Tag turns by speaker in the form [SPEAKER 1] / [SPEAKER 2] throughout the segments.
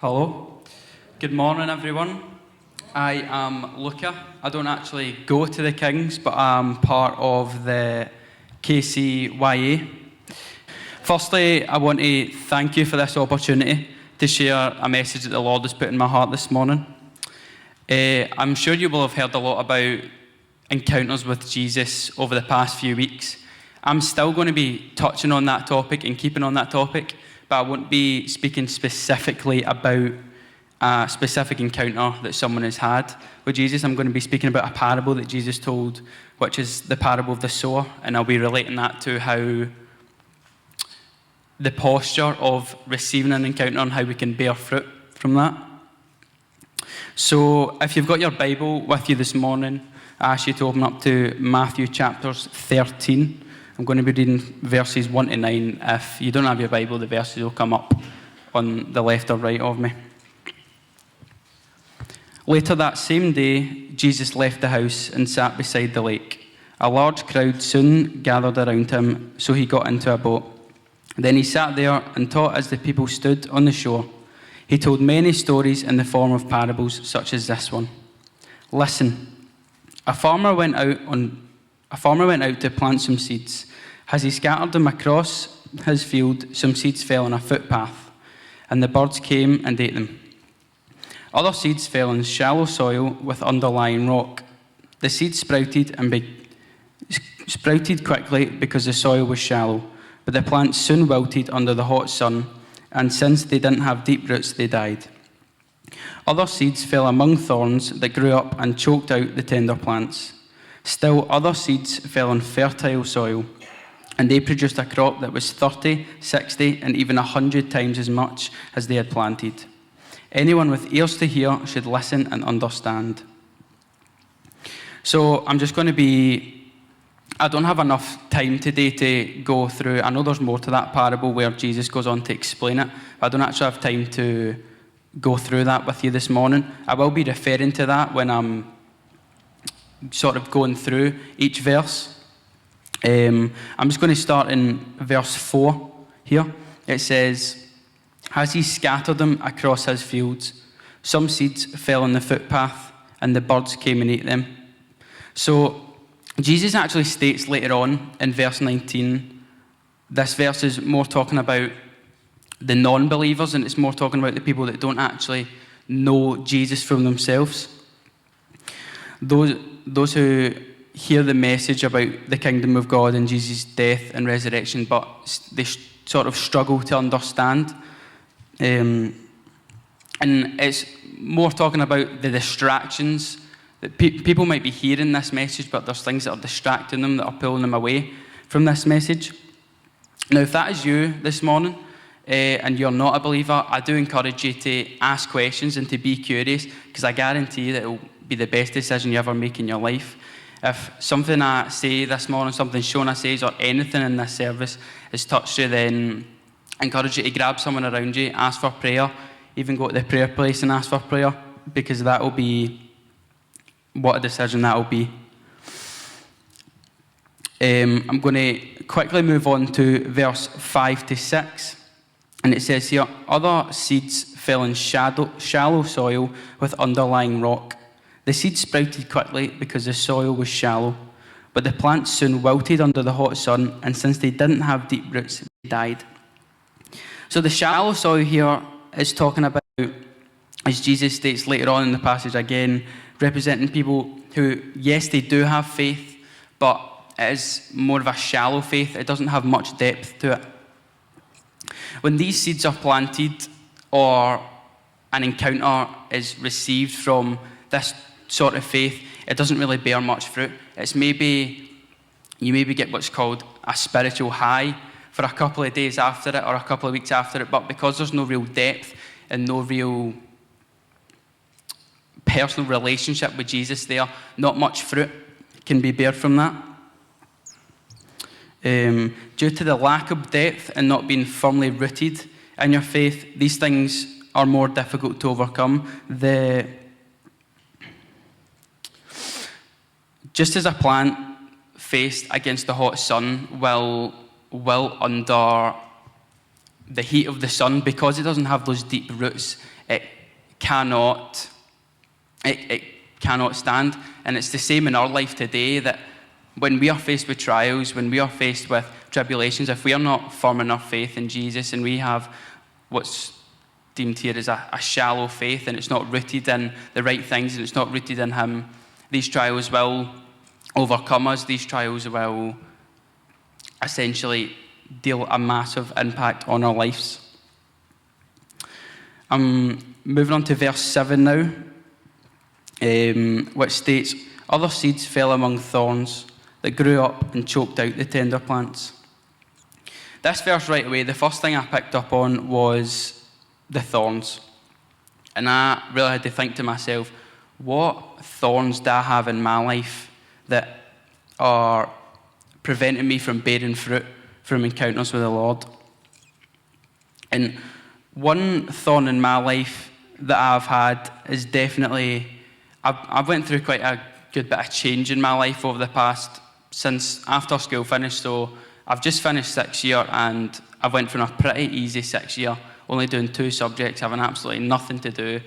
[SPEAKER 1] Hello. Good morning, everyone. I am Luca. I don't actually go to the Kings, but I'm part of the KCYA. Firstly, I want to thank you for this opportunity to share a message that the Lord has put in my heart this morning. I'm sure you will have heard a lot about encounters with Jesus over the past few weeks. I'm still going to be touching on that topic and keeping on that topic, but I won't be speaking specifically about a specific encounter that someone has had with Jesus. I'm going to be speaking about a parable that Jesus told, which is the parable of the sower, and I'll be relating that to how the posture of receiving an encounter and how we can bear fruit from that. So if you've got your Bible with you this morning, I ask you to open up to Matthew chapters 13. I'm going to be reading verses 1 to 9. If you don't have your Bible, the verses will come up on the left or right of me. Later that same day, Jesus left the house and sat beside the lake. A large crowd soon gathered around him, so he got into a boat. Then he sat there and taught as the people stood on the shore. He told many stories in the form of parables, such as this one. Listen, a farmer went out to plant some seeds. As he scattered them across his field, some seeds fell on a footpath, and the birds came and ate them. Other seeds fell in shallow soil with underlying rock. The seeds sprouted quickly because the soil was shallow, but the plants soon wilted under the hot sun, and since they didn't have deep roots, they died. Other seeds fell among thorns that grew up and choked out the tender plants. Still, other seeds fell on fertile soil, and they produced a crop that was 30, 60, and even 100 times as much as they had planted. Anyone with ears to hear should listen and understand. So I don't have enough time today to go through. I know there's more to that parable where Jesus goes on to explain it, but I don't actually have time to go through that with you this morning. I will be referring to that when I'm sort of going through each verse. I'm just going to start in verse 4 here. It says, as he scattered them across his fields, some seeds fell on the footpath, and the birds came and ate them. So Jesus actually states later on in verse 19, this verse is more talking about the non-believers, and it's more talking about the people that don't actually know Jesus from themselves. Those who hear the message about the kingdom of God and Jesus' death and resurrection, but they sort of struggle to understand. And it's more talking about the distractions that people might be hearing this message, but there's things that are distracting them, that are pulling them away from this message. Now, if that is you this morning, and you're not a believer, I do encourage you to ask questions and to be curious, because I guarantee that it will be the best decision you ever make in your life. If something I say this morning, something Shona says, or anything in this service has touched you, then I encourage you to grab someone around you, ask for prayer, even go to the prayer place and ask for prayer, because that will be what a decision that will be. I'm going to quickly move on to verse 5 to 6. And it says here, other seeds fell in shallow soil with underlying rock. The seeds sprouted quickly because the soil was shallow, but the plants soon wilted under the hot sun, and since they didn't have deep roots, they died. So the shallow soil here is talking about, as Jesus states later on in the passage again, representing people who, yes, they do have faith, but it is more of a shallow faith. It doesn't have much depth to it. When these seeds are planted or an encounter is received from this sort of faith, it doesn't really bear much fruit. It's you maybe get what's called a spiritual high for a couple of days after it or a couple of weeks after it, but because there's no real depth and no real personal relationship with Jesus there, not much fruit can be bared from that. Due to the lack of depth and not being firmly rooted in your faith, these things are more difficult to overcome. Just as a plant faced against the hot sun will under the heat of the sun, because it doesn't have those deep roots, it cannot stand. And it's the same in our life today, that when we are faced with trials, when we are faced with tribulations, if we are not firm in our faith in Jesus, and we have what's deemed here as a shallow faith, and it's not rooted in the right things, and it's not rooted in Him, these trials will overcome us. These trials will essentially deal a massive impact on our lives. I'm moving on to verse 7 now, which states, "Other seeds fell among thorns that grew up and choked out the tender plants." This verse right away, the first thing I picked up on was the thorns. And I really had to think to myself, what thorns do I have in my life that are preventing me from bearing fruit from encounters with the Lord? And one thorn in my life that I've had is definitely, I've went through quite a good bit of change in my life over the past, since after school finished. So I've just finished 6th year, and I went from a pretty easy 6th year, only doing 2 subjects, having absolutely nothing to do,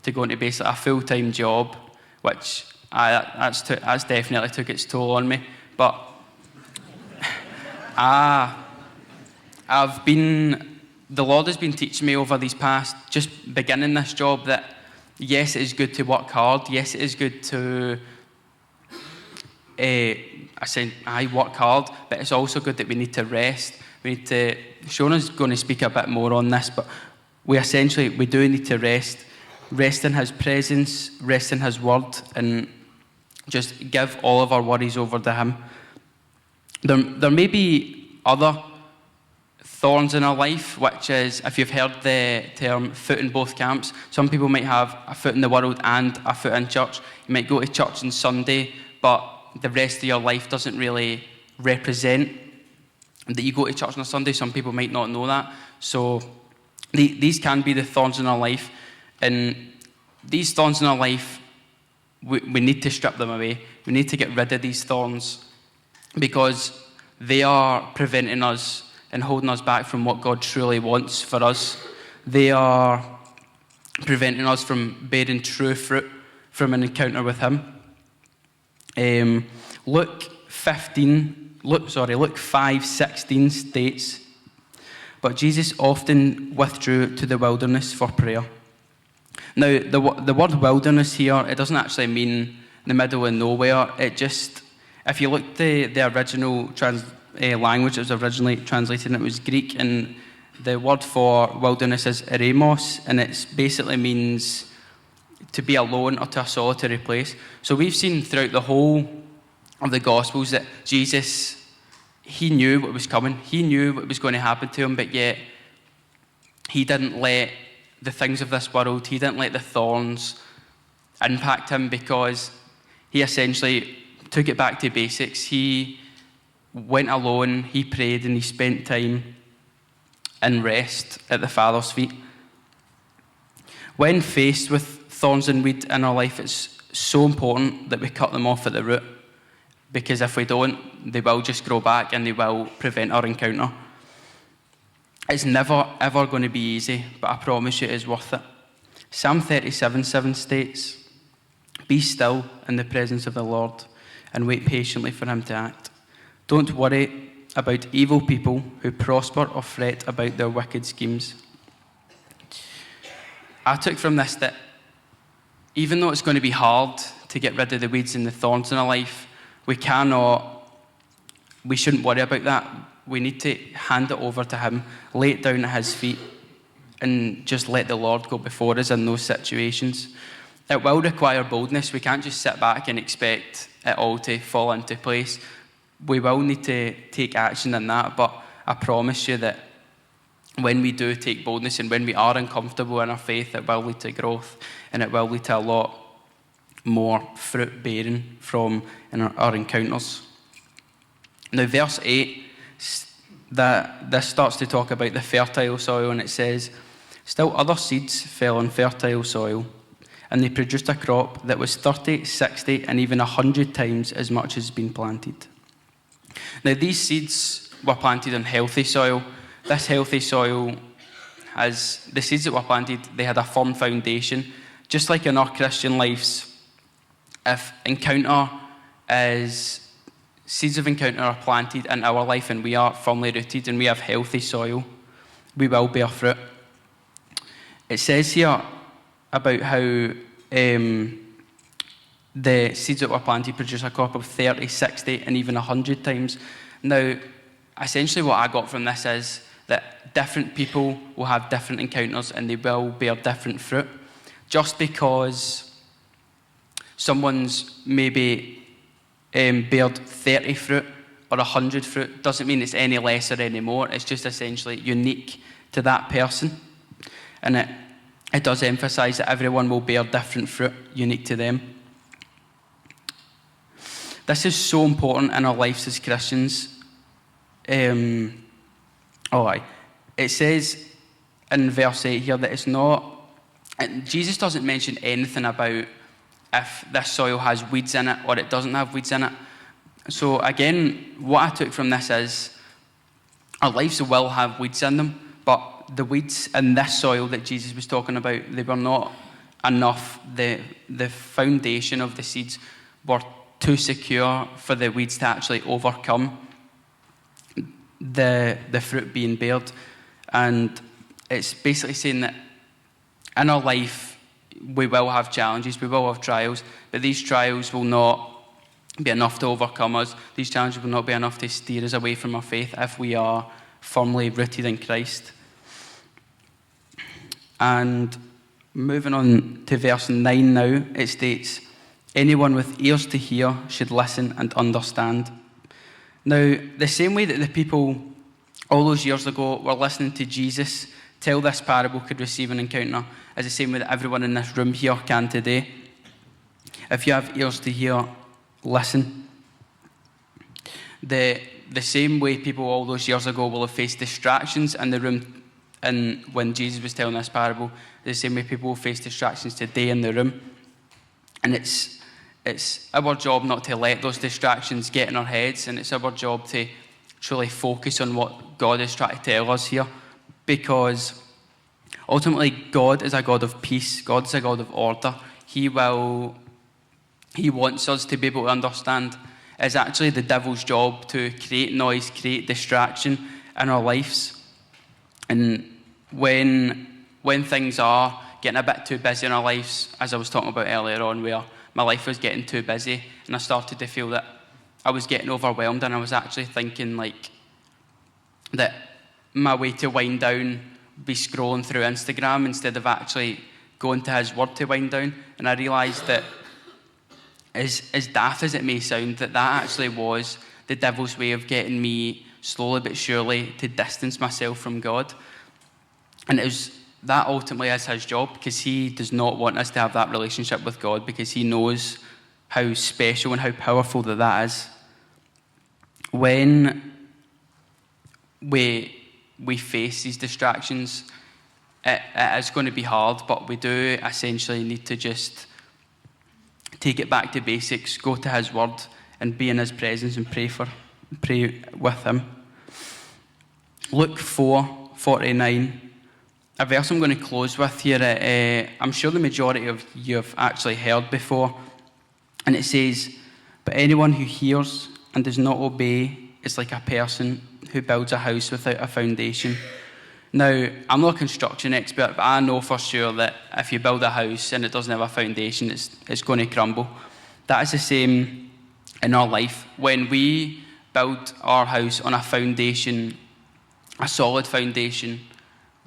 [SPEAKER 1] to going to basically a full-time job, which that's definitely took its toll on me. But the Lord has been teaching me over these past, just beginning this job, that yes, it is good to work hard. Yes, it is good to, work hard, but it's also good that we need to rest. We need to, Shona's going to speak a bit more on this, but we do need to rest. Rest in His presence, rest in His word, and just give all of our worries over to Him. There may be other thorns in our life, which is, if you've heard the term foot in both camps, some people might have a foot in the world and a foot in church. You might go to church on Sunday, but the rest of your life doesn't really represent that you go to church on a Sunday. Some people might not know that. So these can be the thorns in our life. And these thorns in our life, we need to strip them away. We need to get rid of these thorns, because they are preventing us and holding us back from what God truly wants for us. They are preventing us from bearing true fruit from an encounter with Him. Luke 5:16 states, "But Jesus often withdrew to the wilderness for prayer." Now, the word wilderness here, it doesn't actually mean the middle of nowhere. It just, if you look at the original language it was originally translated, it was Greek, and the word for wilderness is eremos, and it basically means to be alone or to a solitary place. So we've seen throughout the whole of the Gospels that Jesus, He knew what was coming. He knew what was going to happen to Him, but yet He didn't let the things of this world, He didn't let the thorns impact Him, because He essentially took it back to basics. He went alone, He prayed, and He spent time in rest at the Father's feet. When faced with thorns and weed in our life, it's so important that we cut them off at the root, because if we don't, they will just grow back and they will prevent our encounter. It's never, ever going to be easy, but I promise you it is worth it. Psalm 37:7 states, "Be still in the presence of the Lord and wait patiently for Him to act. Don't worry about evil people who prosper or fret about their wicked schemes." I took from this that even though it's going to be hard to get rid of the weeds and the thorns in our life, we shouldn't worry about that. We need to hand it over to Him, lay it down at His feet, and just let the Lord go before us in those situations. It will require boldness. We can't just sit back and expect it all to fall into place. We will need to take action in that, but I promise you that when we do take boldness and when we are uncomfortable in our faith, it will lead to growth, and it will lead to a lot more fruit bearing from our encounters. Now, verse 8, this starts to talk about the fertile soil, and it says, "Still other seeds fell on fertile soil, and they produced a crop that was 30, 60, and even 100 times as much as been planted." Now, these seeds were planted on healthy soil. This healthy soil as the seeds that were planted, they had a firm foundation. Just like in our Christian lives, if seeds of encounter are planted in our life and we are firmly rooted and we have healthy soil, we will bear fruit. It says here about how the seeds that were planted produce a crop of 30, 60, and even 100 times. Now, essentially what I got from this is that different people will have different encounters and they will bear different fruit. Just because someone's maybe bared 30 fruit or 100 fruit doesn't mean it's any less or any more. It's just essentially unique to that person. And it does emphasize that everyone will bear different fruit unique to them. This is so important in our lives as Christians. It says in verse 8 here that it's not, and Jesus doesn't mention anything about if this soil has weeds in it or it doesn't have weeds in it. So again, what I took from this is our lives will have weeds in them, but the weeds in this soil that Jesus was talking about, they were not enough. The foundation of the seeds were too secure for the weeds to actually overcome the fruit being bared. And it's basically saying that in our life we will have challenges, we will have trials, but these trials will not be enough to overcome us. These challenges will not be enough to steer us away from our faith if we are firmly rooted in Christ. And moving on to verse 9 now, it states, anyone with ears to hear should listen and understand. Now, the same way that the people all those years ago were listening to Jesus tell this parable could receive an encounter is the same way that everyone in this room here can today. If you have ears to hear, listen. The same way people all those years ago will have faced distractions in the room and when Jesus was telling this parable, the same way people will face distractions today in the room. And it's our job not to let those distractions get in our heads, and it's our job to truly focus on what God is trying to tell us here, because ultimately God is a God of peace. God is a God of order. He wants us to be able to understand it's actually the devil's job to create noise, create distraction in our lives. And when things are getting a bit too busy in our lives, as I was talking about earlier on, where my life was getting too busy and I started to feel that I was getting overwhelmed, and I was actually thinking like that my way to wind down would be scrolling through Instagram instead of actually going to His Word to wind down. And I realised that as daft as it may sound, that actually was the devil's way of getting me slowly but surely to distance myself from God. And that ultimately is his job, because he does not want us to have that relationship with God, because he knows how special and how powerful that is. When we face these distractions, it is going to be hard, but we do essentially need to just take it back to basics, go to His Word and be in His presence and pray with Him. Luke 4:49, a verse I'm going to close with here. I'm sure the majority of you have actually heard before, and it says, "But anyone who hears and does not obey is like a person who builds a house without a foundation." Now, I'm not a construction expert, but I know for sure that if you build a house and it doesn't have a foundation, it's going to crumble. That is the same in our life. When we build our house on a foundation, a solid foundation,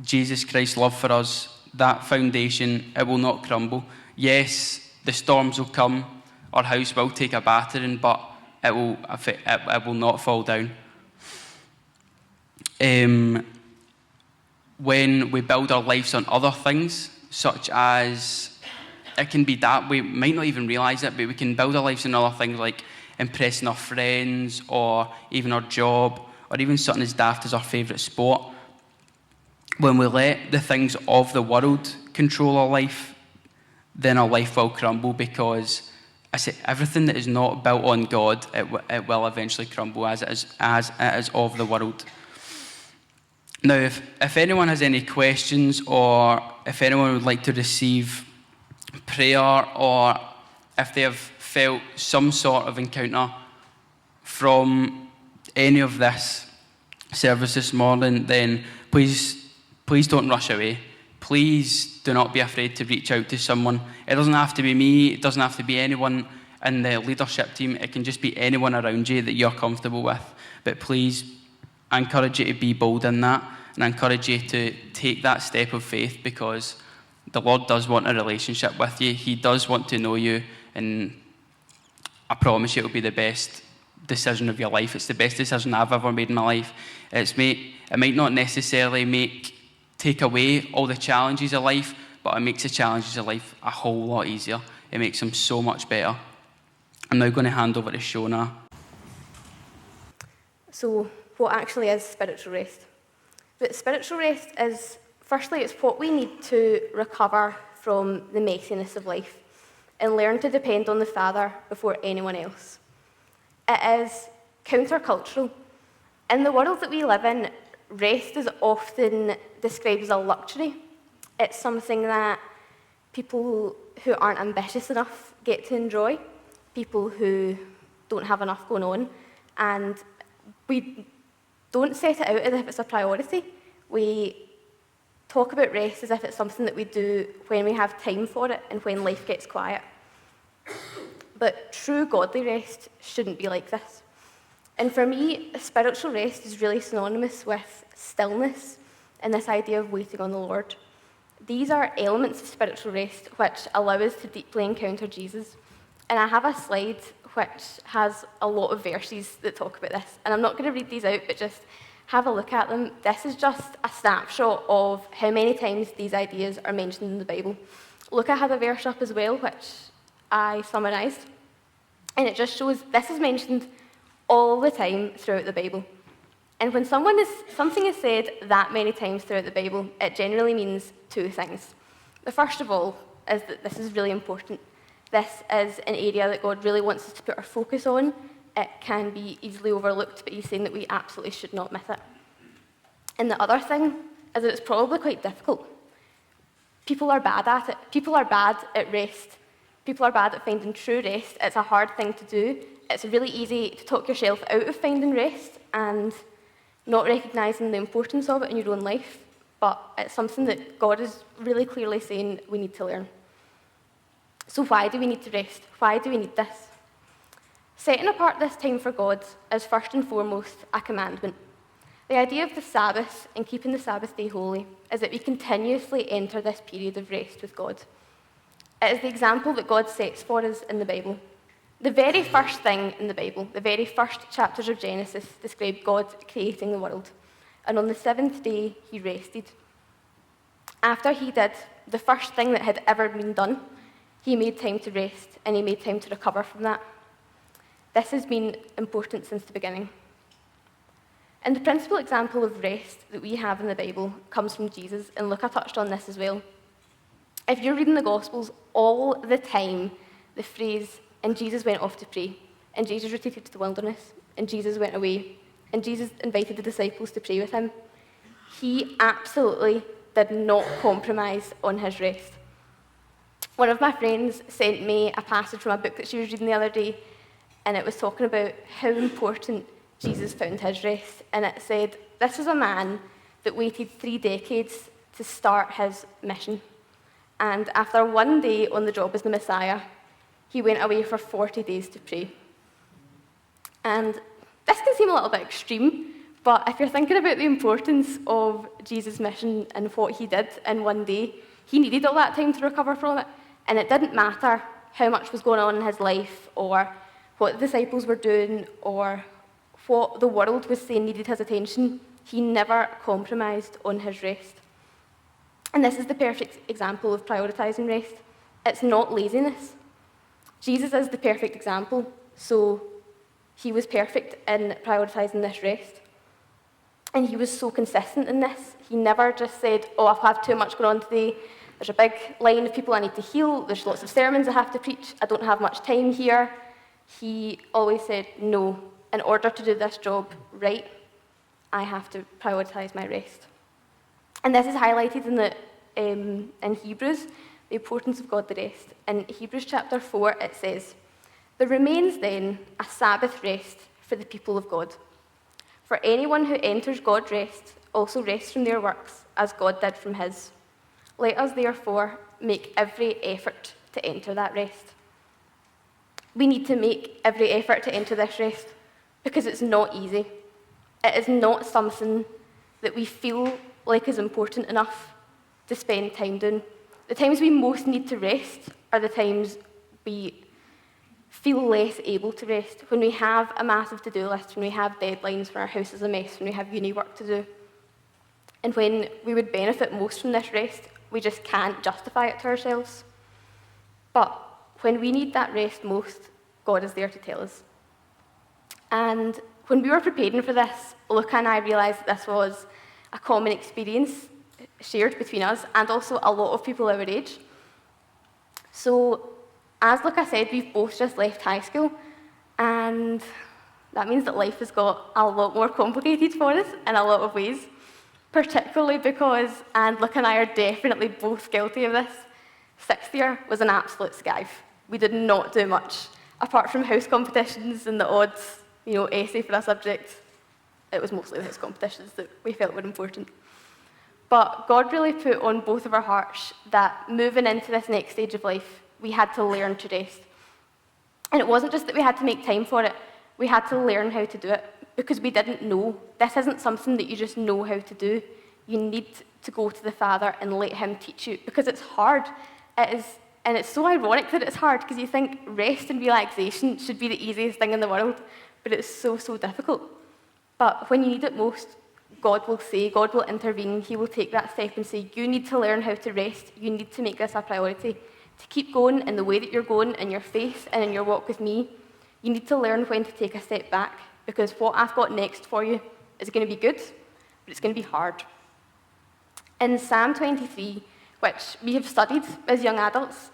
[SPEAKER 1] Jesus Christ's love for us, that foundation, it will not crumble. Yes, the storms will come, our house will take a battering, but it will not fall down. When we build our lives on other things, such as, it can be that, we might not even realise it, but we can build our lives on other things like impressing our friends, or even our job, or even something as daft as our favourite sport. When we let the things of the world control our life, then our life will crumble, because I say everything that is not built on God, it will eventually crumble as it is of the world. Now, if anyone has any questions, or if anyone would like to receive prayer, or if they have felt some sort of encounter from any of this service this morning, then please don't rush away. Please do not be afraid to reach out to someone. It doesn't have to be me. It doesn't have to be anyone in the leadership team. It can just be anyone around you that you're comfortable with. But please, I encourage you to be bold in that, and I encourage you to take that step of faith, because the Lord does want a relationship with you. He does want to know you, and I promise you it'll be the best decision of your life. It's the best decision I've ever made in my life. It might not necessarily take away all the challenges of life, but it makes the challenges of life a whole lot easier. It makes them so much better. I'm now going to hand over to Shona.
[SPEAKER 2] So, what actually is spiritual rest? But spiritual rest is, firstly, it's what we need to recover from the messiness of life and learn to depend on the Father before anyone else. It is countercultural. In the world that we live in, rest is often described as a luxury. It's something that people who aren't ambitious enough get to enjoy, people who don't have enough going on, and we don't set it out as if it's a priority. We talk about rest as if it's something that we do when we have time for it and when life gets quiet. But true godly rest shouldn't be like this. And for me, spiritual rest is really synonymous with stillness and this idea of waiting on the Lord. These are elements of spiritual rest which allow us to deeply encounter Jesus. And I have a slide which has a lot of verses that talk about this. And I'm not going to read these out, but just have a look at them. This is just a snapshot of how many times these ideas are mentioned in the Bible. Look, I have a verse up as well, which I summarised. And it just shows this is mentioned all the time throughout the Bible. And when something is said that many times throughout the Bible, it generally means two things. The first of all is that this is really important. This is an area that God really wants us to put our focus on. It can be easily overlooked, but he's saying that we absolutely should not miss it. And the other thing is that it's probably quite difficult. People are bad at it. People are bad at rest. People are bad at finding true rest. It's a hard thing to do. It's really easy to talk yourself out of finding rest and not recognising the importance of it in your own life, but it's something that God is really clearly saying we need to learn. So why do we need to rest? Why do we need this? Setting apart this time for God is first and foremost a commandment. The idea of the Sabbath and keeping the Sabbath day holy is that we continuously enter this period of rest with God. It is the example that God sets for us in the Bible. The very first thing in the Bible, the very first chapters of Genesis, describe God creating the world. And on the seventh day, he rested. After he did the first thing that had ever been done, he made time to rest, and he made time to recover from that. This has been important since the beginning. And the principal example of rest that we have in the Bible comes from Jesus, and Luca touched on this as well. If you're reading the Gospels, all the time, the phrase, and Jesus went off to pray, and Jesus retreated to the wilderness, and Jesus went away, and Jesus invited the disciples to pray with him. He absolutely did not compromise on his rest. One of my friends sent me a passage from a book that she was reading the other day, and it was talking about how important Jesus found his rest. And it said, this is a man that waited 3 decades to start his mission. And after 1 day on the job as the Messiah, he went away for 40 days to pray. And this can seem a little bit extreme, but if you're thinking about the importance of Jesus' mission and what he did in 1 day, he needed all that time to recover from it. And it didn't matter how much was going on in his life, or what the disciples were doing, or what the world was saying needed his attention. He never compromised on his rest. And this is the perfect example of prioritising rest. It's not laziness. Jesus is the perfect example, so he was perfect in prioritising this rest. And he was so consistent in this. He never just said, oh, I've had too much going on today. There's a big line of people I need to heal. There's lots of sermons I have to preach. I don't have much time here. He always said, no, in order to do this job right, I have to prioritise my rest. And this is highlighted in Hebrews, the importance of godly rest. In Hebrews chapter 4, it says, "There remains then a Sabbath rest for the people of God. For anyone who enters God's rest also rests from their works, as God did from his. Let us therefore make every effort to enter that rest." We need to make every effort to enter this rest because it's not easy. It is not something that we feel like is important enough to spend time doing. The times we most need to rest are the times we feel less able to rest, when we have a massive to-do list, when we have deadlines, when our house is a mess, when we have uni work to do. And when we would benefit most from this rest, we just can't justify it to ourselves. But when we need that rest most, God is there to tell us. And when we were preparing for this, Luca and I realised that this was a common experience shared between us and also a lot of people our age. So, as Luca said, we've both just left high school, and that means that life has got a lot more complicated for us in a lot of ways, particularly because, and Luca and I are definitely both guilty of this, sixth year was an absolute skive. We did not do much, apart from house competitions and the odd, essay for a subject. It was mostly the house competitions that we felt were important. But God really put on both of our hearts that moving into this next stage of life, we had to learn to rest. And it wasn't just that we had to make time for it, we had to learn how to do it, because we didn't know. This isn't something that you just know how to do. You need to go to the Father and let him teach you, because it's hard. It is, and it's so ironic that it's hard, because you think rest and relaxation should be the easiest thing in the world, but it's so, so difficult. But when you need it most, God will intervene, he will take that step and say, you need to learn how to rest, you need to make this a priority. To keep going in the way that you're going in your faith and in your walk with me, you need to learn when to take a step back, because what I've got next for you is going to be good, but it's going to be hard. In Psalm 23, which we have studied as young adults,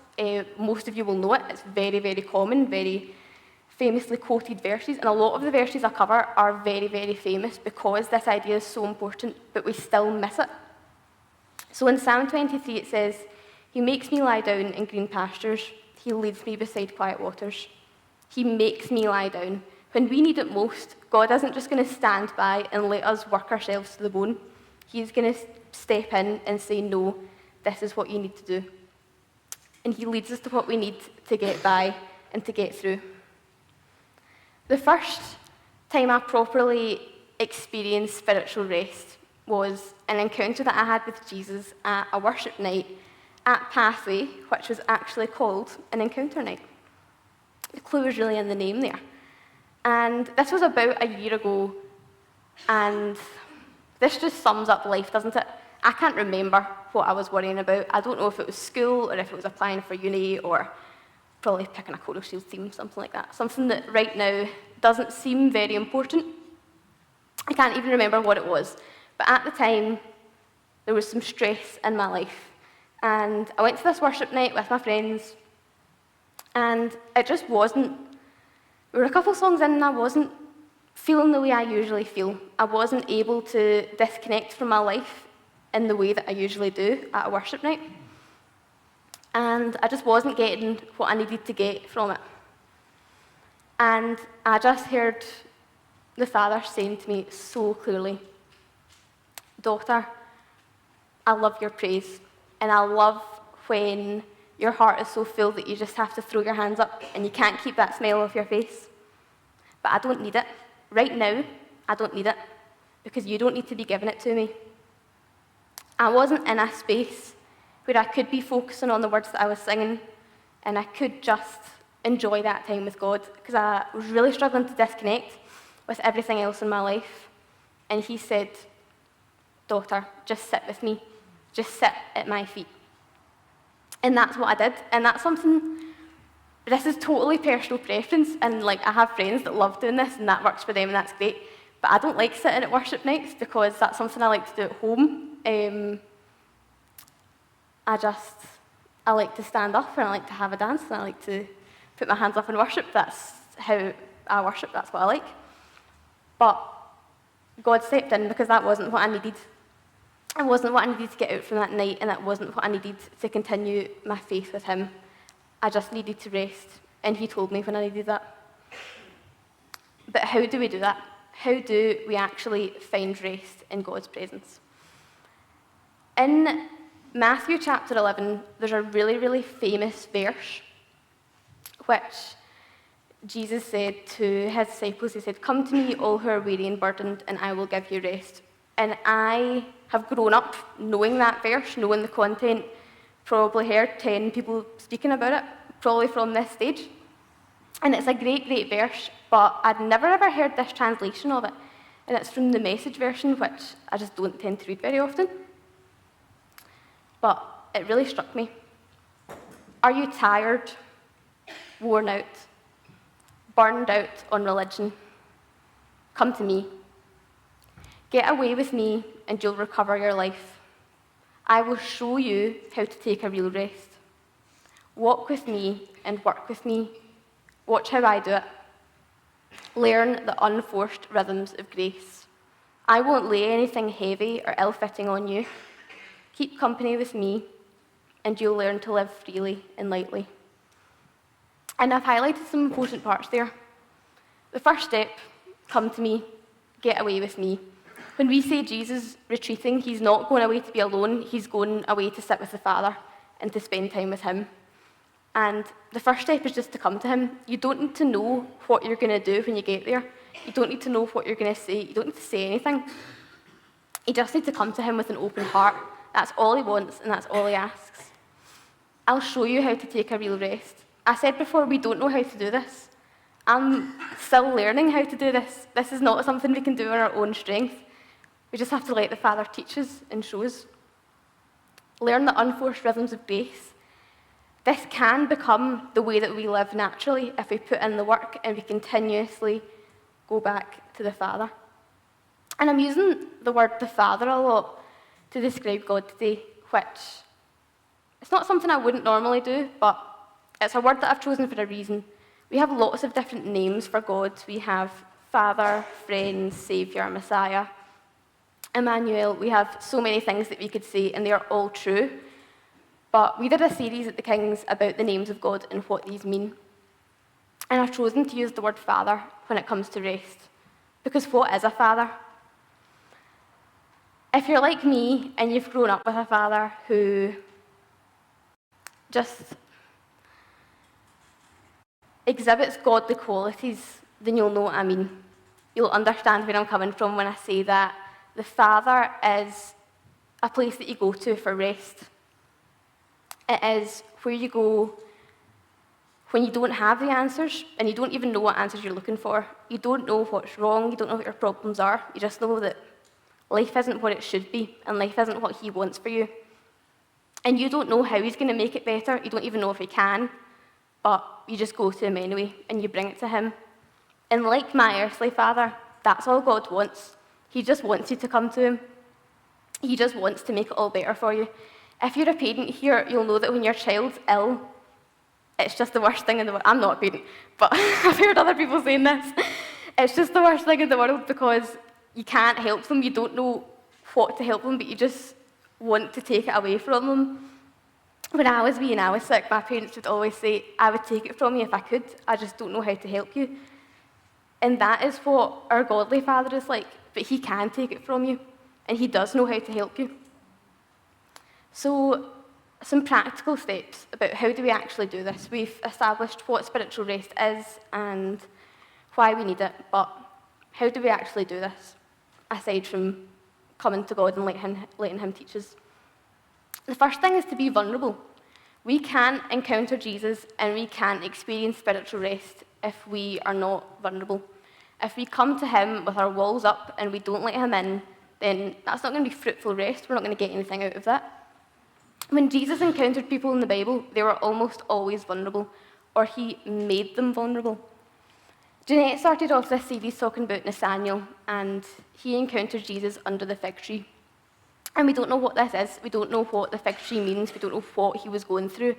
[SPEAKER 2] most of you will know it, it's very, very common, very famously quoted verses, and a lot of the verses I cover are very, very famous because this idea is so important, but we still miss it. So in Psalm 23 it says, "He makes me lie down in green pastures, he leads me beside quiet waters." He makes me lie down. When we need it most, God isn't just going to stand by and let us work ourselves to the bone. He's going to step in and say, no, this is what you need to do. And he leads us to what we need to get by and to get through. The first time I properly experienced spiritual rest was an encounter that I had with Jesus at a worship night at Pathway, which was actually called an encounter night. The clue was really in the name there. And this was about a year ago, and this just sums up life, doesn't it? I can't remember what I was worrying about. I don't know if it was school or if it was applying for uni or probably picking a Coral Shield team, something like that. Something that right now doesn't seem very important. I can't even remember what it was. But at the time, there was some stress in my life. And I went to this worship night with my friends, and it just wasn't, we were a couple songs in and I wasn't feeling the way I usually feel. I wasn't able to disconnect from my life in the way that I usually do at a worship night. And I just wasn't getting what I needed to get from it. And I just heard the Father saying to me so clearly, "Daughter, I love your praise, and I love when your heart is so full that you just have to throw your hands up and you can't keep that smile off your face. But I don't need it. Right now, I don't need it, because you don't need to be giving it to me." I wasn't in a space where I could be focusing on the words that I was singing, and I could just enjoy that time with God, because I was really struggling to disconnect with everything else in my life. And he said, "Daughter, just sit with me. Just sit at my feet." And that's what I did. And that's something, this is totally personal preference, and I have friends that love doing this, and that works for them, and that's great. But I don't like sitting at worship nights, because that's something I like to do at home. I like to stand up, and I like to have a dance, and I like to put my hands up and worship. That's how I worship, that's what I like. But God stepped in, because that wasn't what I needed. It wasn't what I needed to get out from that night, and it wasn't what I needed to continue my faith with him. I just needed to rest, and he told me when I needed that. But how do we do that? How do we actually find rest in God's presence? In Matthew chapter 11, there's a really, really famous verse which Jesus said to his disciples. He said, "Come to me, all who are weary and burdened, and I will give you rest." And I have grown up knowing that verse, knowing the content, probably heard 10 people speaking about it, probably from this stage. And it's a great, great verse, but I'd never ever heard this translation of it. And it's from the Message version, which I just don't tend to read very often. But it really struck me. Are you tired, worn out, burned out on religion? Come to me. Get away with me and you'll recover your life. I will show you how to take a real rest. Walk with me and work with me. Watch how I do it. Learn the unforced rhythms of grace. I won't lay anything heavy or ill-fitting on you. Keep company with me and you'll learn to live freely and lightly. And I've highlighted some important parts there. The first step, come to me, get away with me. When we say Jesus retreating, he's not going away to be alone, he's going away to sit with the Father and to spend time with him. And the first step is just to come to him. You don't need to know what you're going to do when you get there. You don't need to know what you're going to say. You don't need to say anything. You just need to come to him with an open heart. That's all he wants and that's all he asks. I'll show you how to take a real rest. I said before, we don't know how to do this. I'm still learning how to do this. This is not something we can do on our own strength. We just have to let the Father teach us and show us. Learn the unforced rhythms of grace. This can become the way that we live naturally if we put in the work and we continuously go back to the Father. And I'm using the word the Father a lot to describe God today, which it's not something I wouldn't normally do, but it's a word that I've chosen for a reason. We have lots of different names for God. We have Father, Friend, Saviour, Messiah, Emmanuel. We have so many things that we could say, and they are all true. But we did a series at the Kings about the names of God and what these mean. And I've chosen to use the word Father when it comes to rest. Because what is a father? If you're like me and you've grown up with a father who just exhibits godly qualities, then you'll know what I mean. You'll understand where I'm coming from when I say that the Father is a place that you go to for rest. It is where you go when you don't have the answers and you don't even know what answers you're looking for. You don't know what's wrong, you don't know what your problems are. You just know that life isn't what it should be and life isn't what he wants for you. And you don't know how he's going to make it better. You don't even know if he can. But you just go to him anyway and you bring it to him. And like my earthly father, that's all God wants. He just wants you to come to him. He just wants to make it all better for you. If you're a parent here, you'll know that when your child's ill, it's just the worst thing in the world. I'm not a parent, but I've heard other people saying this. It's just the worst thing in the world because you can't help them. You don't know what to help them, but you just want to take it away from them. When I was wee and I was sick, my parents would always say, I would take it from you if I could. I just don't know how to help you. And that is what our godly Father is like. But he can take it from you. And he does know how to help you. So, some practical steps about how do we actually do this. We've established what spiritual rest is and why we need it. But how do we actually do this? Aside from coming to God and letting him teach us. The first thing is to be vulnerable. We can't encounter Jesus and we can't experience spiritual rest if we are not vulnerable. If we come to him with our walls up and we don't let him in, then that's not going to be fruitful rest. We're not going to get anything out of that. When Jesus encountered people in the Bible, they were almost always vulnerable, or he made them vulnerable. Jeanette started off this series talking about Nathaniel, and he encountered Jesus under the fig tree. And we don't know what this is. We don't know what the fig tree means. We don't know what he was going through.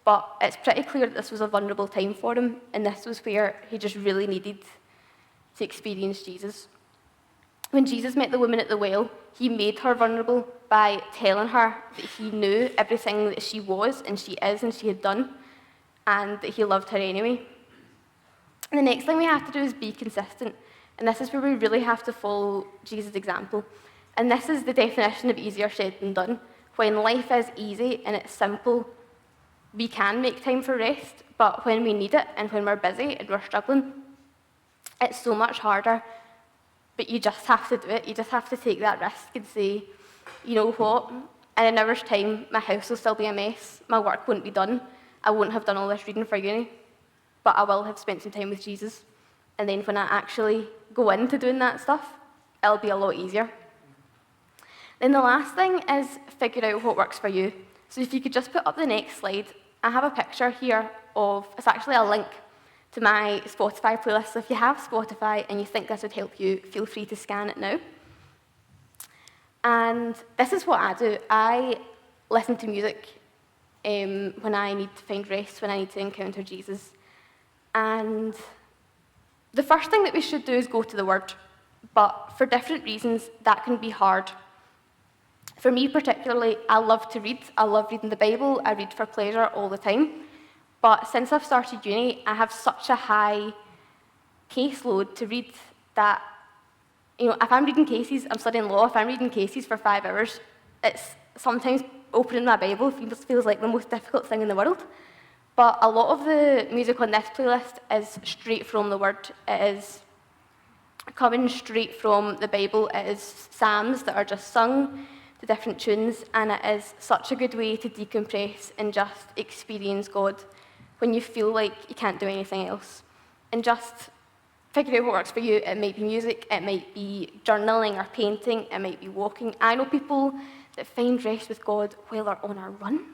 [SPEAKER 2] But it's pretty clear that this was a vulnerable time for him, and this was where he just really needed to experience Jesus. When Jesus met the woman at the well, he made her vulnerable by telling her that he knew everything that she was and she is and she had done, and that he loved her anyway. And the next thing we have to do is be consistent. And this is where we really have to follow Jesus' example. And this is the definition of easier said than done. When life is easy and it's simple, we can make time for rest, but when we need it and when we're busy and we're struggling, it's so much harder. But you just have to do it. You just have to take that risk and say, you know what, in an hour's time, my house will still be a mess, my work won't be done, I won't have done all this reading for uni, but I will have spent some time with Jesus. And then when I actually go into doing that stuff, it'll be a lot easier. Then the last thing is figure out what works for you. So if you could just put up the next slide, I have a picture here of, it's actually a link to my Spotify playlist. So if you have Spotify and you think this would help you, feel free to scan it now. And this is what I do. I listen to music when I need to find rest, when I need to encounter Jesus. And the first thing that we should do is go to the Word. But for different reasons, that can be hard. For me particularly, I love to read. I love reading the Bible. I read for pleasure all the time. But since I've started uni, I have such a high caseload to read that, you know, if I'm reading cases, I'm studying law, if I'm reading cases for 5 hours, it's sometimes opening my Bible feels like the most difficult thing in the world. But a lot of the music on this playlist is straight from the Word. It is coming straight from the Bible. It is psalms that are just sung to different tunes, and it is such a good way to decompress and just experience God when you feel like you can't do anything else. And just figure out what works for you. It might be music, it might be journaling or painting, it might be walking. I know people that find rest with God while they're on a run,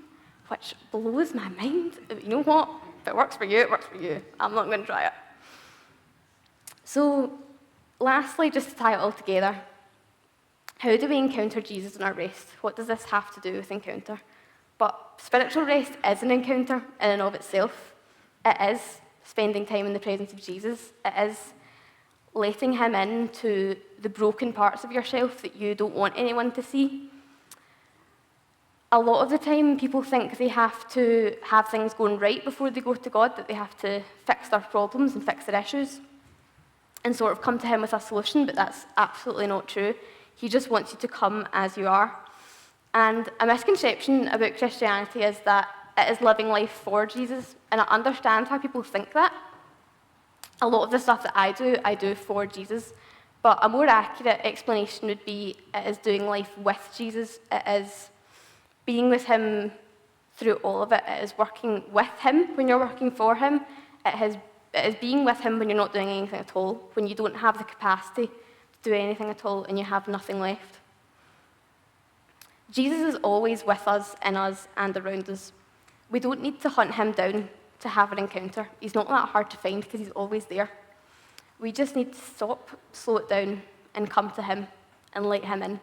[SPEAKER 2] which blows my mind. You know what? If it works for you, it works for you. I'm not going to try it. So, lastly, just to tie it all together, how do we encounter Jesus in our rest? What does this have to do with encounter? But spiritual rest is an encounter in and of itself. It is spending time in the presence of Jesus. It is letting him into the broken parts of yourself that you don't want anyone to see. A lot of the time, people think they have to have things going right before they go to God, that they have to fix their problems and fix their issues and sort of come to him with a solution, but that's absolutely not true. He just wants you to come as you are. And a misconception about Christianity is that it is living life for Jesus, and I understand how people think that. A lot of the stuff that I do for Jesus, but a more accurate explanation would be it is doing life with Jesus. It is being with him through all of it. It is working with him when you're working for him. It is being with him when you're not doing anything at all, when you don't have the capacity to do anything at all and you have nothing left. Jesus is always with us, in us, and around us. We don't need to hunt him down to have an encounter. He's not that hard to find because he's always there. We just need to stop, slow it down, and come to him and let him in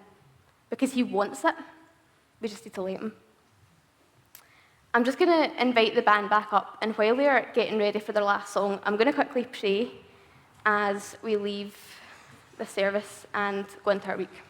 [SPEAKER 2] because he wants it. We just need to let him. I'm just going to invite the band back up, and while they're getting ready for their last song, I'm going to quickly pray as we leave the service and go into our week.